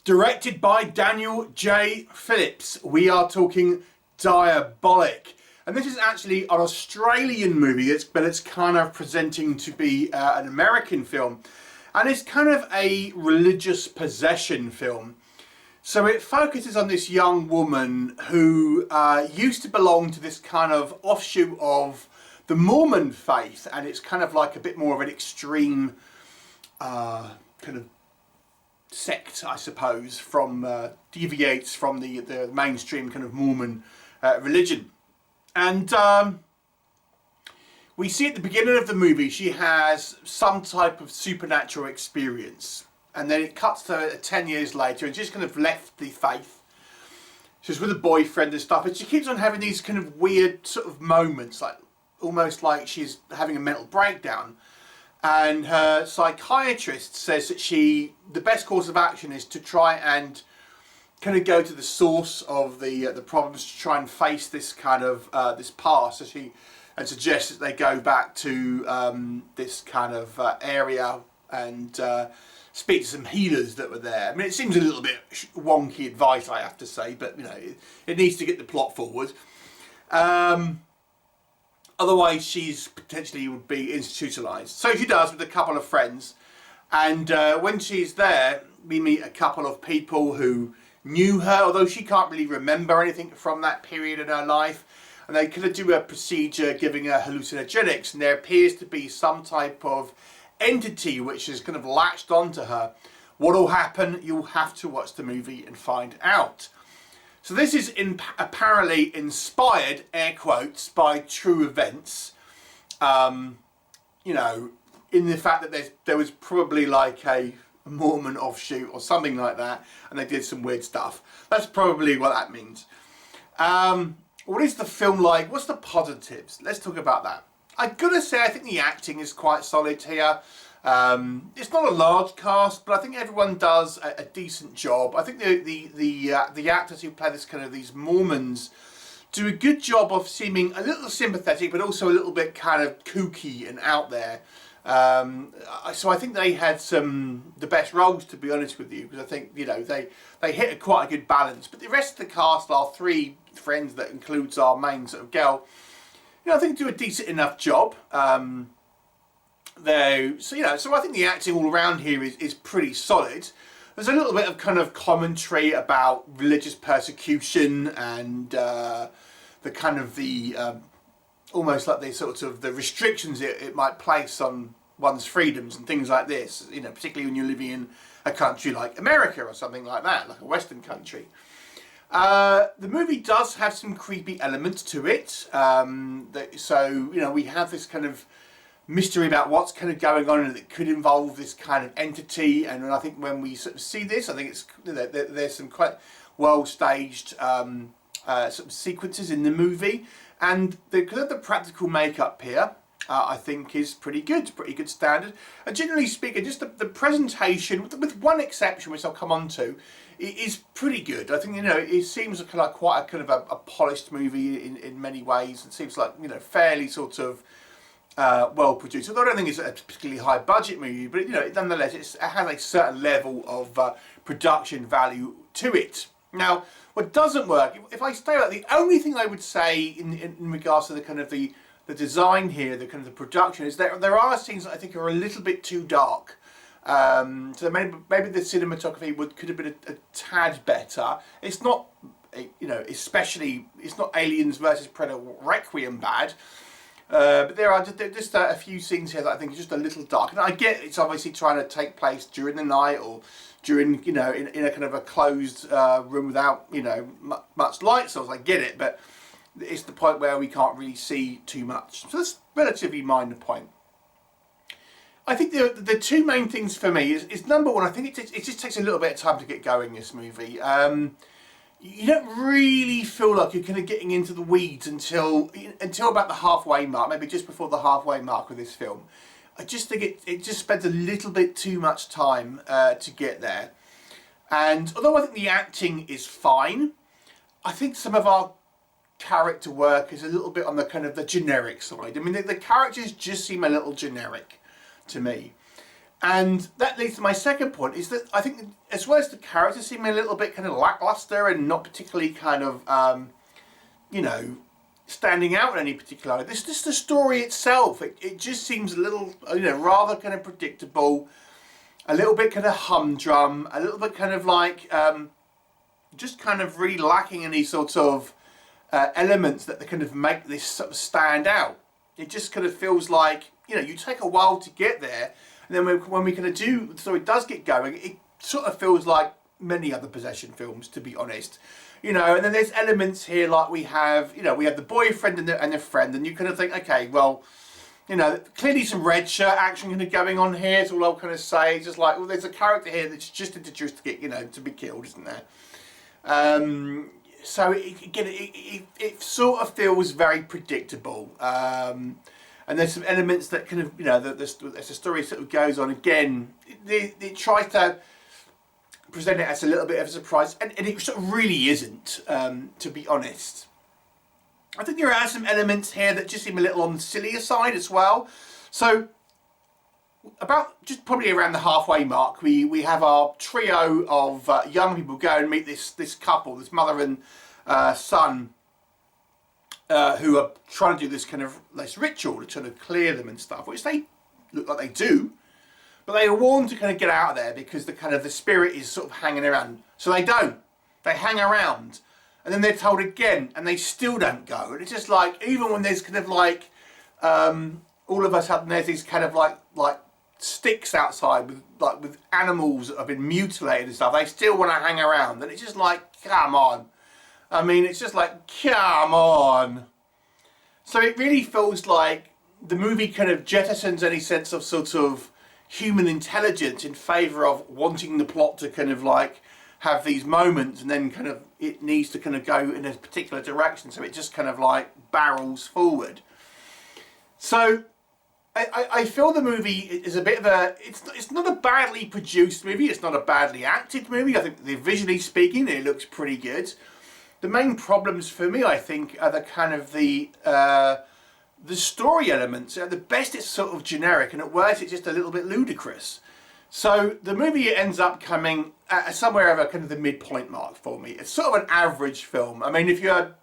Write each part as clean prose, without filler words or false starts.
Directed by Daniel J. Phillips. We are talking Diabolic. And this is actually an Australian movie, but it's kind of presenting to be an American film. And it's kind of a religious possession film. So it focuses on this young woman who used to belong to this kind of offshoot of the Morman faith. And it's kind of like a bit more of an extreme kind of sect, I suppose, deviates from the mainstream kind of Mormon religion. And we see at the beginning of the movie she has some type of supernatural experience, and then it cuts to 10 years later and she's kind of left the faith. She's with a boyfriend and stuff, and she keeps on having these kind of weird sort of moments, like almost like she's having a mental breakdown. And her psychiatrist says that the best course of action is to try and kind of go to the source of the problems, to try and face this kind of this past. So and suggests that they go back to this kind of area and speak to some healers that were there. I mean, it seems a little bit wonky advice, I have to say, but you know, it needs to get the plot forward. Otherwise, she's potentially would be institutionalized. So she does with a couple of friends. And when she's there, we meet a couple of people who knew her, although she can't really remember anything from that period in her life. And they kind of do a procedure giving her hallucinogenics. And there appears to be some type of entity which is kind of latched onto her. What will happen? You'll have to watch the movie and find out. So this is apparently inspired, air quotes, by true events. You know, in the fact that there was probably like a Mormon offshoot or something like that, and they did some weird stuff. That's probably what that means. What is the film like? What's the positives? Let's talk about that. I've got to say, I think the acting is quite solid here. It's not a large cast, but I think everyone does a decent job. I think the actors who play these Mormons do a good job of seeming a little sympathetic, but also a little bit kind of kooky and out there. So I think they had the best roles, to be honest with you, because I think, you know, they hit quite a good balance. But the rest of the cast, our three friends, that includes our main sort of girl, you know, I think do a decent enough job. So I think the acting all around here is pretty solid. There's a little bit of kind of commentary about religious persecution and the kind of almost like the restrictions it might place on one's freedoms and things like this. You know, particularly when you're living in a country like America or something like that, like a Western country. The movie does have some creepy elements to it. So you know, we have this kind of mystery about what's kind of going on, and it could involve this kind of entity. And I think when we sort of see this, I think it's, you know, there's some quite well staged sort of sequences in the movie, and the practical makeup here I think is pretty good standard. And generally speaking, just the presentation, with one exception which I'll come on to, is pretty good. I think, you know, it seems like quite a kind of a polished movie in many ways. It seems like, you know, fairly sort of well produced. Although I don't think it's a particularly high budget movie, but you know, nonetheless, it has a certain level of production value to it. Now, what doesn't work, if I stay like, the only thing I would say in regards to the kind of the design here, the kind of the production, is there are scenes that I think are a little bit too dark. So maybe the cinematography could have been a tad better. It's not, you know, especially, it's not Aliens versus Predator Requiem bad. But there are just a few scenes here that I think are just a little dark. And I get it's obviously trying to take place during the night, or during, you know, in a kind of a closed room without, you know, much light source. I get it, but it's the point where we can't really see too much. So that's a relatively minor point. I think the two main things for me is number one, I think it just takes a little bit of time to get going, this movie. You don't really feel like you're kind of getting into the weeds until about the halfway mark, maybe just before the halfway mark with this film. I just think it just spends a little bit too much time to get there. And although I think the acting is fine, I think some of our character work is a little bit on the kind of the generic side. I mean, the characters just seem a little generic to me. And that leads to my second point, is that I think as well as the characters seem a little bit kind of lackluster and not particularly kind of, you know, standing out in any particular way. This just the story itself. It just seems a little, you know, rather kind of predictable, a little bit kind of humdrum, a little bit kind of like, just kind of really lacking any sort of elements that kind of make this sort of stand out. It just kind of feels like, you know, you take a while to get there, and then when we kind of do, the story does get going, it sort of feels like many other possession films, to be honest. You know, and then there's elements here like we have, you know, we have the boyfriend and the friend, and you kind of think, okay, well, you know, clearly some red shirt action kind of going on here, is all I'll kind of say. It's just like, well, there's a character here that's just introduced to get, you know, to be killed, isn't there? So it sort of feels very predictable. And there's some elements that kind of, you know, as the story sort of goes on, again, it tries to present it as a little bit of a surprise, and it sort of really isn't, to be honest. I think there are some elements here that just seem a little on the sillier side as well. So, about just probably around the halfway mark, we have our trio of young people go and meet this couple, this mother and son, who are trying to do this ritual to try to clear them and stuff, which they look like they do, but they are warned to kind of get out of there because the spirit is sort of hanging around. So they don't. They hang around, and then they're told again, and they still don't go. And it's just like, even when there's kind of like all of a sudden there's these kind of like sticks outside with animals that have been mutilated and stuff, they still want to hang around, and it's just like, come on. I mean, it's just like, come on. So it really feels like the movie kind of jettisons any sense of sort of human intelligence in favour of wanting the plot to kind of like have these moments, and then kind of it needs to kind of go in a particular direction, so it just kind of like barrels forward. So I feel the movie is a bit of a, it's not a badly produced movie, it's not a badly acted movie. I think visually speaking it looks pretty good. The main problems for me, I think, are the kind of the story elements. At the best it's sort of generic, and at worst it's just a little bit ludicrous. So the movie ends up coming at somewhere over kind of the midpoint mark for me. It's sort of an average film. I mean, if you're,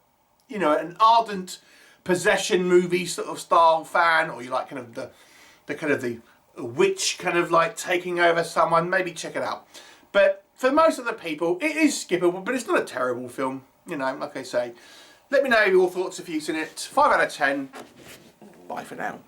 you know, an ardent possession movie sort of style fan, or you like kind of the witch kind of like taking over someone, maybe check it out. But for most of the people, it is skippable, but it's not a terrible film. You know, like I say, let me know your thoughts if you've seen it. 5 out of 10. Bye for now.